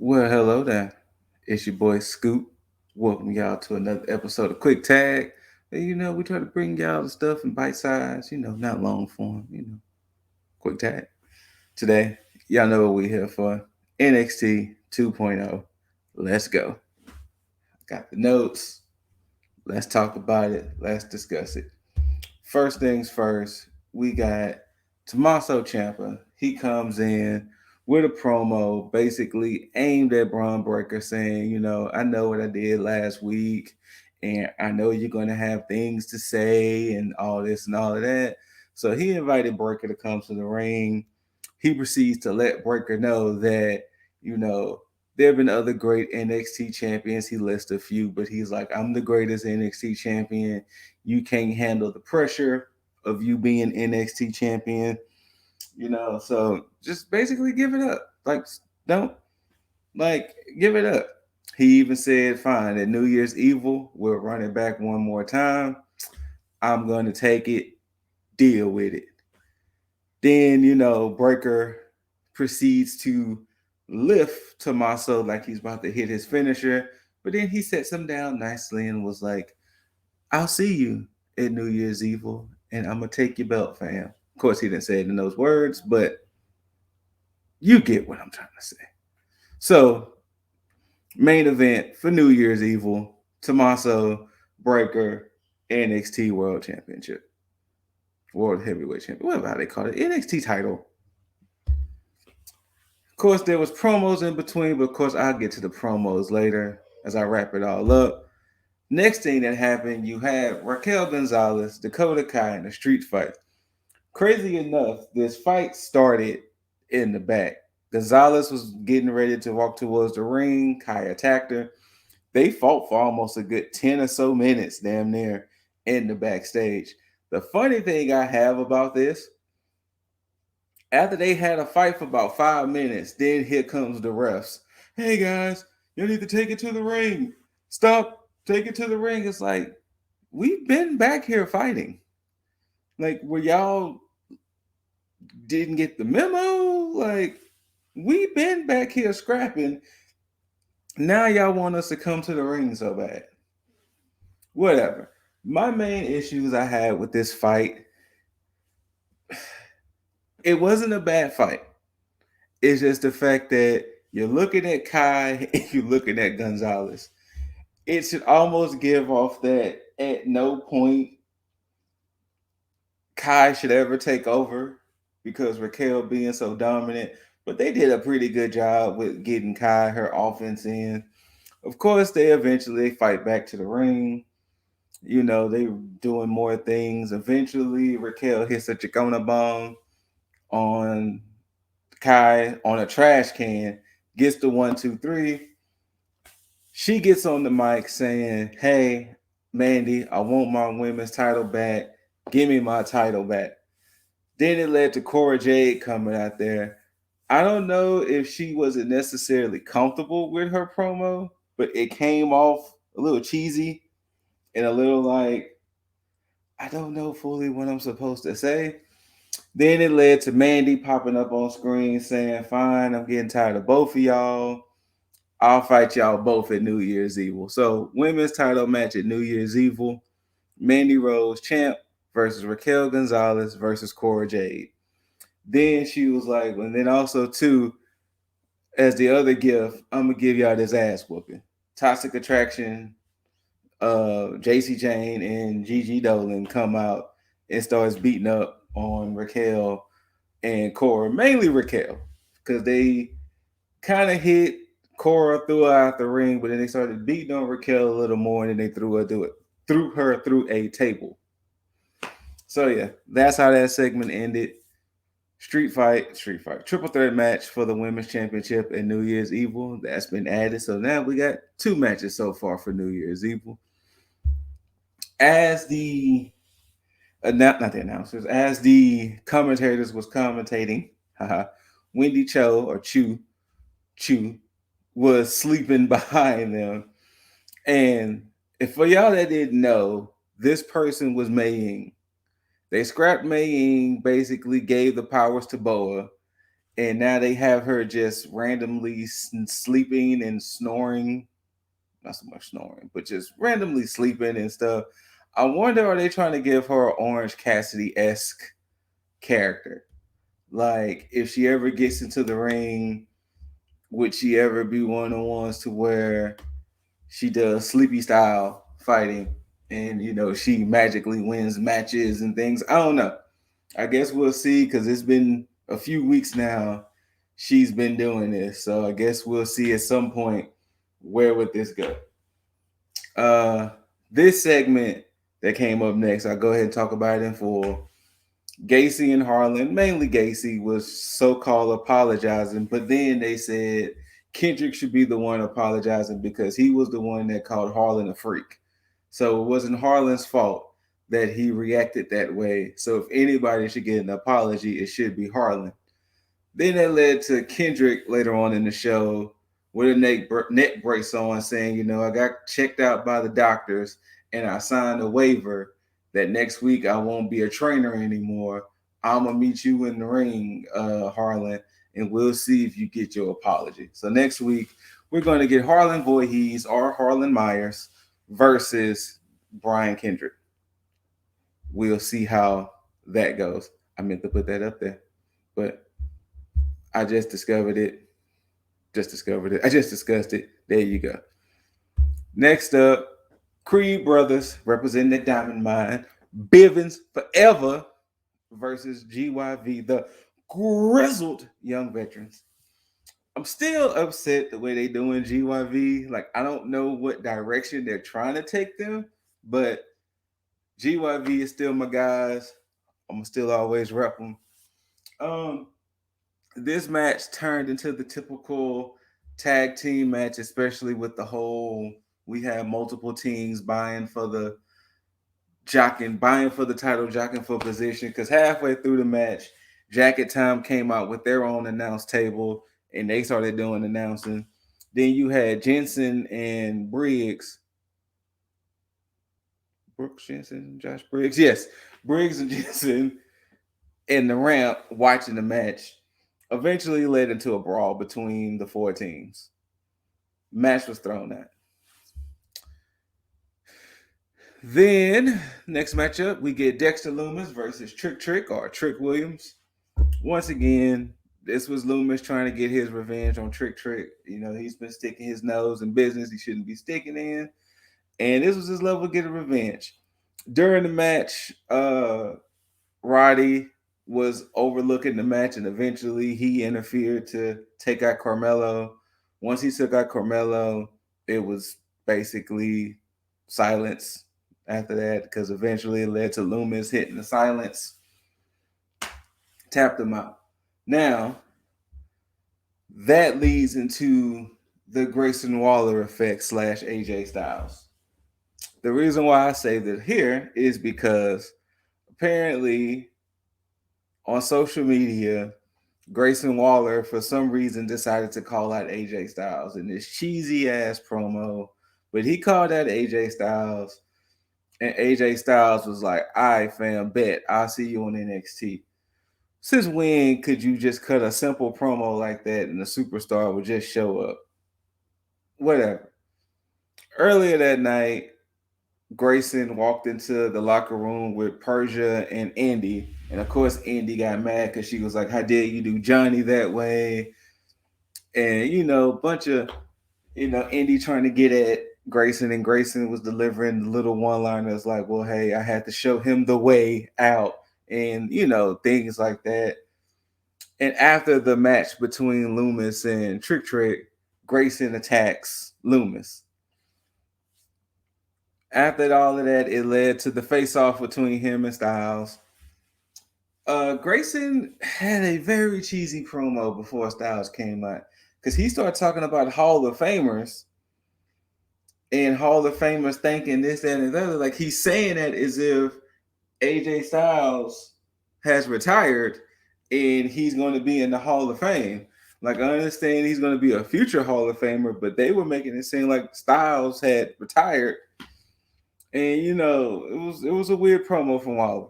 Well, hello there. It's your boy Scoop. Welcome y'all to another episode of Quick Tag. And, we try to bring y'all the stuff in bite size, not long form, quick tag. Today, y'all know what we're here for. NXT 2.0. Let's go. Got the notes. Let's talk about it. Let's discuss it. First things first, we got Tommaso Ciampa. He comes in with a promo basically aimed at Braun Breaker saying, I know what I did last week and I know you're going to have things to say and all this and all of that. So he invited Breaker to come to the ring. He proceeds to let Breaker know that, you know, there have been other great NXT champions. He lists a few, but he's like, I'm the greatest NXT champion. You can't handle the pressure of you being NXT champion, So just basically give it up. Like, don't give it up. He even said, fine, at New Year's Evil, we'll run it back one more time. I'm going to take it, deal with it. Then, Breaker proceeds to lift Tommaso like he's about to hit his finisher. But then he sets him down nicely and was like, I'll see you at New Year's Evil and I'm going to take your belt, fam. Of course, he didn't say it in those words, but you get what I'm trying to say. So, main event for New Year's Evil, Tommaso, Breaker, NXT World Championship. World Heavyweight Champion, whatever they call it, NXT title. Of course, there was promos in between, but of course, I'll get to the promos later as I wrap it all up. Next thing that happened, you had Raquel Gonzalez, Dakota Kai in a street fight. Crazy enough, this fight started in the back. Gonzalez was getting ready to walk towards the ring. Kai attacked her. They fought for almost a good 10 or so minutes, damn near, in the backstage. The funny thing I have about this, after they had a fight for about 5 minutes, then here comes the refs. Hey guys, you need to take it to the ring. Stop, take it to the ring. It's like, we've been back here fighting. Like, where y'all didn't get the memo? Like, we've been back here scrapping. Now y'all want us to come to the ring so bad. Whatever. My main issues I had with this fight, it wasn't a bad fight. It's just the fact that you're looking at Kai and you're looking at Gonzalez. It should almost give off that at no point Kai should ever take over because Raquel being so dominant. But they did a pretty good job with getting Kai her offense in. Of course, they eventually fight back to the ring. They doing more things. Eventually, Raquel hits a Chicona bomb on Kai on a trash can, gets the 1, 2, 3. She gets on the mic saying, hey, Mandy, I want my women's title back. Give me my title back. Then it led to Cora Jade coming out there. I don't know if she wasn't necessarily comfortable with her promo, but it came off a little cheesy and a little like, I don't know fully what I'm supposed to say. Then it led to Mandy popping up on screen saying, fine, I'm getting tired of both of y'all. I'll fight y'all both at New Year's Evil. So, women's title match at New Year's Evil. Mandy Rose champ versus Raquel Gonzalez versus Cora Jade. Then she was like, and then also too, as the other gift, I'm gonna give y'all this ass whooping. Toxic Attraction, JC Jane and Gigi Dolan come out and starts beating up on Raquel and Cora, mainly Raquel, because they kind of hit Cora, threw her out the ring, but then they started beating on Raquel a little more, and then they threw her through a table. So yeah, that's how that segment ended. Street fight, triple threat match for the women's championship at New Year's Evil. That's been added. So now we got 2 matches so far for New Year's Evil. As the not the announcers, as the commentators was commentating, Wendy Chu was sleeping behind them. And if for y'all that didn't know, this person was Mei Ying. They scrapped Mei Ying, basically gave the powers to Boa, and now they have her just randomly sleeping and snoring. Not so much snoring, but just randomly sleeping and stuff. I wonder, are they trying to give her an Orange Cassidy esque character? Like, if she ever gets into the ring, would she ever be one of the ones to where she does sleepy style fighting and she magically wins matches and things? I don't know. I guess we'll see, because it's been a few weeks now she's been doing this. So I guess we'll see at some point where would this go. Uh this segment that came up next, I'll go ahead and talk about it in full. Gacy and Harlan, mainly Gacy, was so-called apologizing, but then they said Kendrick should be the one apologizing because he was the one that called Harlan a freak. So it wasn't Harlan's fault that he reacted that way. So if anybody should get an apology, it should be Harlan. Then that led to Kendrick later on in the show with a neck brace on, saying, I got checked out by the doctors and I signed a waiver that next week I won't be a trainer anymore. I'm going to meet you in the ring, Harlan, and we'll see if you get your apology. So next week, we're going to get Harlan Voorhees or Harlan Myers versus Brian Kendrick. We'll see how that goes. I meant to put that up there, but I just discovered it. I just discussed it. There you go. Next up, Creed Brothers representing the Diamond Mine. Bivens Forever versus GYV, the grizzled young veterans. I'm still upset the way they doing GYV. Like, I don't know what direction they're trying to take them, but GYV is still my guys. I'm still always rep them. Um, this match turned into the typical tag team match, especially with the whole we have multiple teams buying for the title, jockeying for position. Because halfway through the match, Jacket Time came out with their own announce table and they started doing announcing. Then you had Jensen and Brooks Jensen, Josh Briggs. Yes, Briggs and Jensen in the ramp watching the match. Eventually led into a brawl between the four teams. Match was thrown out. Then, next matchup, we get Dexter Loomis versus Trick or Trick Williams. Once again, this was Loomis trying to get his revenge on Trick. He's been sticking his nose in business he shouldn't be sticking in. And this was his level of getting revenge. During the match, Roddy was overlooking the match, and eventually he interfered to take out Carmelo. Once he took out Carmelo, it was basically silence after that, because eventually it led to Loomis hitting the silence, tapped him out. Now, that leads into the Grayson Waller effect / AJ Styles. The reason why I say that here is because apparently on social media, Grayson Waller, for some reason, decided to call out AJ Styles in this cheesy ass promo. But he called out AJ Styles, and AJ Styles was like, "All right, fam, bet. I'll see you on NXT." Since when could you just cut a simple promo like that and the superstar would just show up? Whatever. Earlier that night, Grayson walked into the locker room with Persia and Andy. And of course, Andy got mad because she was like, "How dare you do Johnny that way?" And, a bunch of, Andy trying to get at Grayson. And Grayson was delivering the little one liners like, "Well, hey, I had to show him the way out." And, things like that. And after the match between Loomis and Trick, Grayson attacks Loomis. After all of that, it led to the face-off between him and Styles. Grayson had a very cheesy promo before Styles came out, because he started talking about Hall of Famers and Hall of Famers thanking this, that, and the other. Like, he's saying that as if AJ Styles has retired and he's going to be in the Hall of Fame. Like, I understand he's going to be a future Hall of Famer, but they were making it seem like Styles had retired. And it was a weird promo from Waller.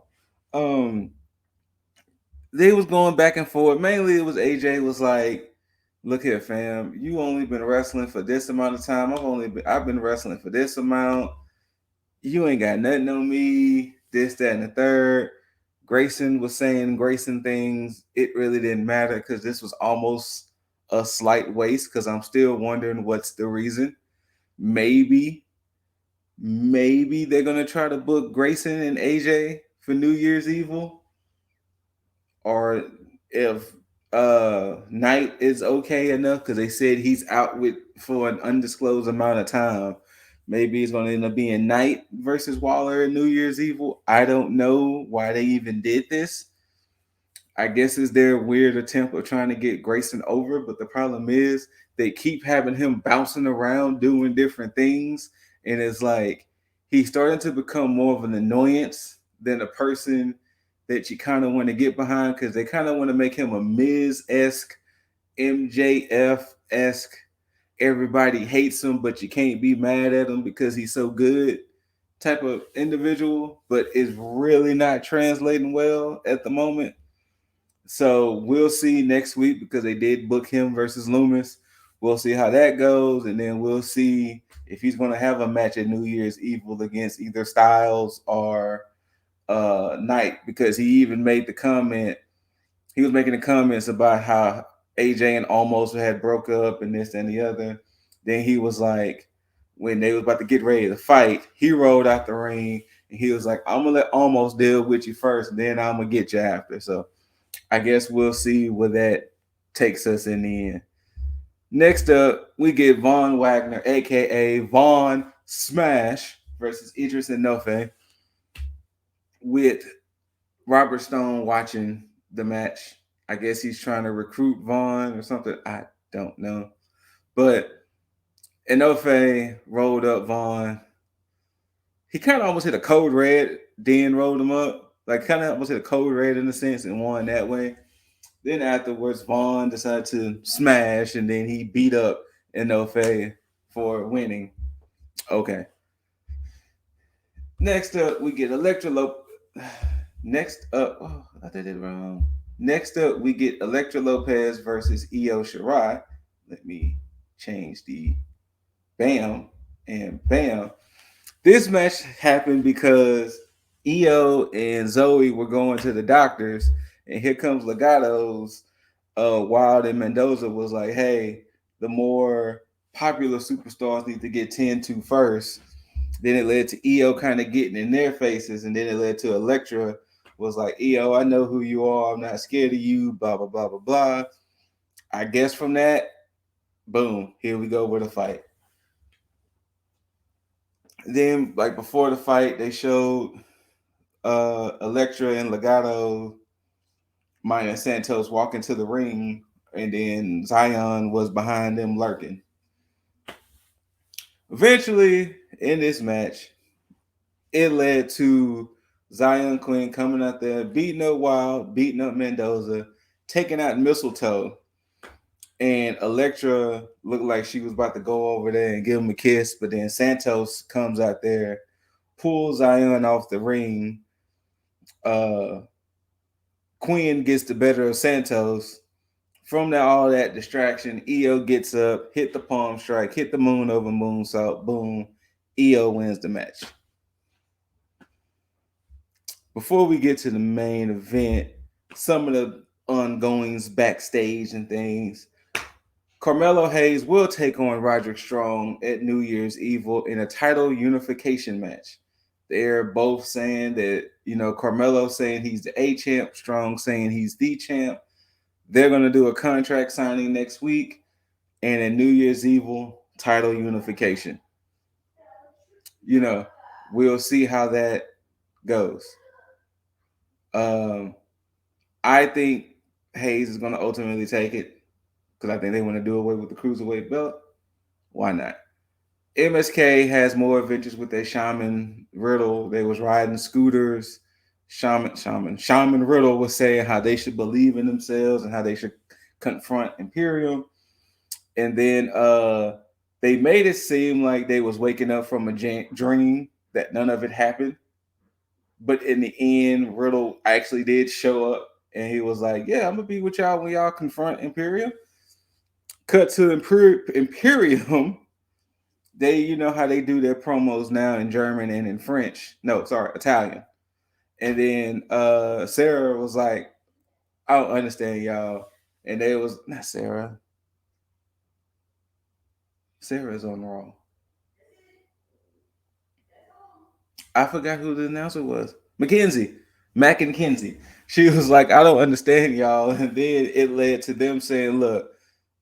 they was going back and forth. Mainly, it was AJ was like, "Look here, fam. You only been wrestling for this amount of time. I've been wrestling for this amount. You ain't got nothing on me. This, that, and the third." Grayson was saying Grayson things. It really didn't matter because this was almost a slight waste. Because I'm still wondering what's the reason. Maybe, maybe they're gonna try to book Grayson and AJ for New Year's Evil, or if Knight is okay enough because they said he's out with for an undisclosed amount of time. Maybe it's going to end up being Knight versus Waller at New Year's Evil. I don't know why they even did this. I guess it's their weird attempt of trying to get Grayson over, but the problem is they keep having him bouncing around doing different things, and it's like he's starting to become more of an annoyance than a person that you kind of want to get behind because they kind of want to make him a Miz-esque, MJF-esque. Everybody hates him, but you can't be mad at him because he's so good type of individual, but it's really not translating well at the moment. So we'll see next week because they did book him versus Loomis. We'll see how that goes, and then we'll see if he's going to have a match at New Year's Evil against either Styles or Knight, because he even made the comment. He was making the comments about how AJ and Almost had broke up and this and the other. Then he was like, when they was about to get ready to fight, he rolled out the ring and he was like, "I'm gonna let Almost deal with you first, and then I'm gonna get you after." So I guess we'll see where that takes us in the end. Next up, we get Von Wagner, aka Von Smash, versus Idris Enofe, with Robert Stone watching the match. I guess he's trying to recruit Vaughn or something. I don't know. But Enofe rolled up Vaughn. He kind of almost hit a code red, then rolled him up. Like kind of almost hit a code red in a sense and won that way. Then afterwards, Vaughn decided to smash and then he beat up Enofe for winning. Okay. Next up, we get Electra Lopez. Next up, oh, I did it wrong. Next up, we get Electra Lopez versus Io Shirai. Let me change the bam and bam. This match happened because Io and Zoe were going to the doctors, and here comes Legato's Wild and Mendoza was like, "Hey, the more popular superstars need to get 10 to first." Then it led to EO kind of getting in their faces, and then it led to Electra was like, "EO, I know who you are. I'm not scared of you." Blah blah blah blah blah. I guess from that, boom, here we go with a fight. Then, like before the fight, they showed Electra and Legato, minus Santos, walking to the ring, and then Zion was behind them lurking. Eventually, in this match, it led to Zion Queen coming out there, beating up Wild, beating up Mendoza, taking out Mistletoe. And Electra looked like she was about to go over there and give him a kiss, but then Santos comes out there, pulls Zion off the ring. Queen gets the better of Santos. From that, all that distraction, EO gets up, hit the palm strike, hit the moon over moonsault, boom. EO wins the match. Before we get to the main event, some of the ongoings backstage and things. Carmelo Hayes will take on Roderick Strong at New Year's Evil in a title unification match. They're both saying that, Carmelo saying he's the A champ, Strong saying he's the champ. They're going to do a contract signing next week and a New Year's Evil title unification. We'll see how that goes. I think Hayes is going to ultimately take it because I think they want to do away with the cruiserweight belt. Why not? MSK has more adventures with their Shaman Riddle. They was riding scooters. Shaman Riddle was saying how they should believe in themselves and how they should confront Imperium. And then they made it seem like they was waking up from a dream, that none of it happened. But in the end, Riddle actually did show up And he was like, "Yeah, I'm gonna be with y'all when y'all confront Imperium." Cut to Imperium. They, you know how they do their promos now in German and in French. No, sorry, Italian. And then Sarah was like, "I don't understand y'all." And they was not Sarah. Sarah's on the Raw. I forgot who the announcer was. Mackenzie. Mac and Kenzie. She was like, "I don't understand y'all." And then it led to them saying, "Look,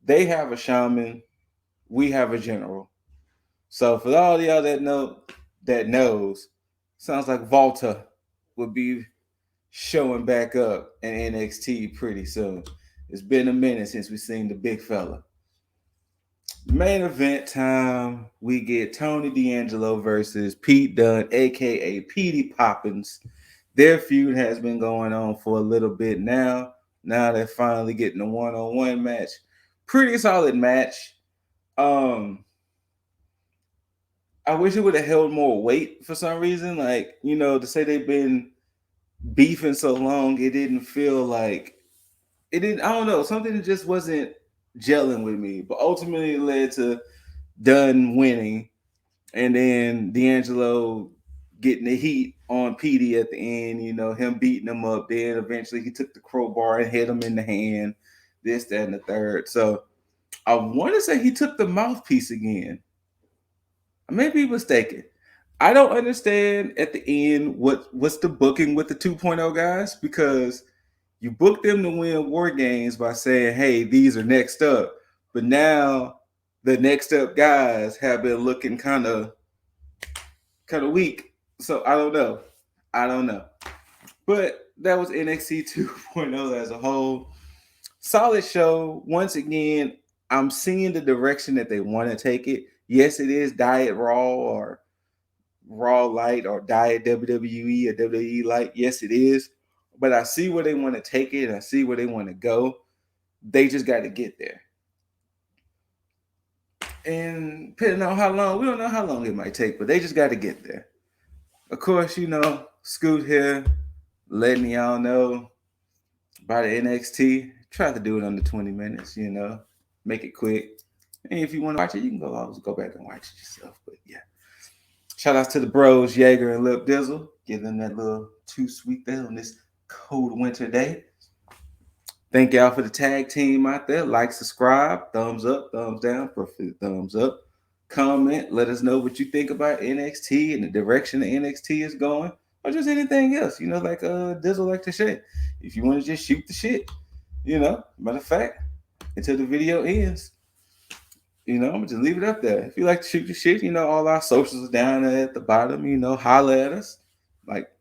they have a shaman, we have a general. So for all y'all that knows, sounds like Volta would be showing back up in NXT pretty soon. It's been a minute since we've seen the big fella." Main event time, we get Tony D'Angelo versus Pete Dunne, aka Petey Poppins. Their feud has been going on for a little bit now. Now they're finally getting a one-on-one match. Pretty solid match. Um, I wish it would have held more weight for some reason. Like, you know, to say they've been beefing so long, it didn't feel like it didn't. I don't know. Something just wasn't gelling with me. But ultimately, it led to Dunn winning, and then D'Angelo getting the heat on Petey at the end. You know, him beating him up. Then eventually, he took the crowbar and hit him in the hand. This, that, and the third. So I want to say he took the mouthpiece again. I may be mistaken. I don't understand at the end what's the booking with the 2.0 guys, because you booked them to win war games by saying, "Hey, these are next up," but now the next up guys have been looking kind of weak. So I don't know. I don't know. But that was NXT 2.0 as a whole. Solid show. Once again, I'm seeing the direction that they want to take it. Yes, it is Diet Raw or Raw Light or Diet WWE or WWE Light. Yes, it is. But I see where they want to take it. And I see where they want to go. They just got to get there. And depending on how long, we don't know how long it might take, but they just got to get there. Of course, you know, Scoot here, letting y'all know about the NXT. Try to do it under 20 minutes, you know, make it quick. And if you want to watch it, you can always go back and watch it yourself. But yeah. Shout outs to the bros, Jaeger and Lip Dizzle. Give them that little too sweet there on this cold winter day. Thank y'all for the tag team out there. Like, subscribe, thumbs up, thumbs down, prefer thumbs up. Comment, let us know what you think about NXT and the direction the NXT is going, or just anything else. You know, like Dizzle like to shit. If you want to just shoot the shit, you know. Matter of fact, until the video ends, you know, I'm gonna just leave it up there. If you like to shoot the shit, you know, all our socials are down there at the bottom. You know, holla at us, like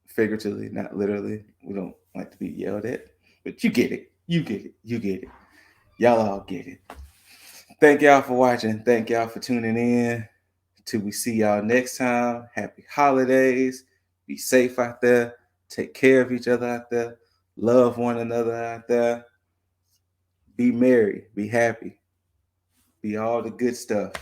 figuratively, not literally. We don't like to be yelled at, but you get it. You get it. You get it. Y'all all get it. Thank y'all for watching. Thank y'all for tuning in. Till we see y'all next time. Happy holidays. Be safe out there. Take care of each other out there. Love one another out there. Be merry. Be happy. Be all the good stuff.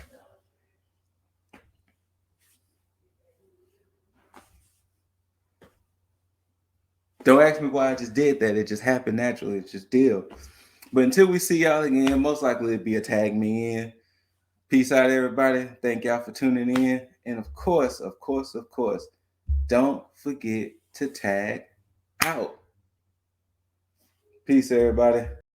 Don't ask me why I just did that. It just happened naturally. It just did. But until we see y'all again, most likely it'll be a tag me in. Peace out, everybody. Thank y'all for tuning in. And of course, don't forget to tag out. Peace, everybody.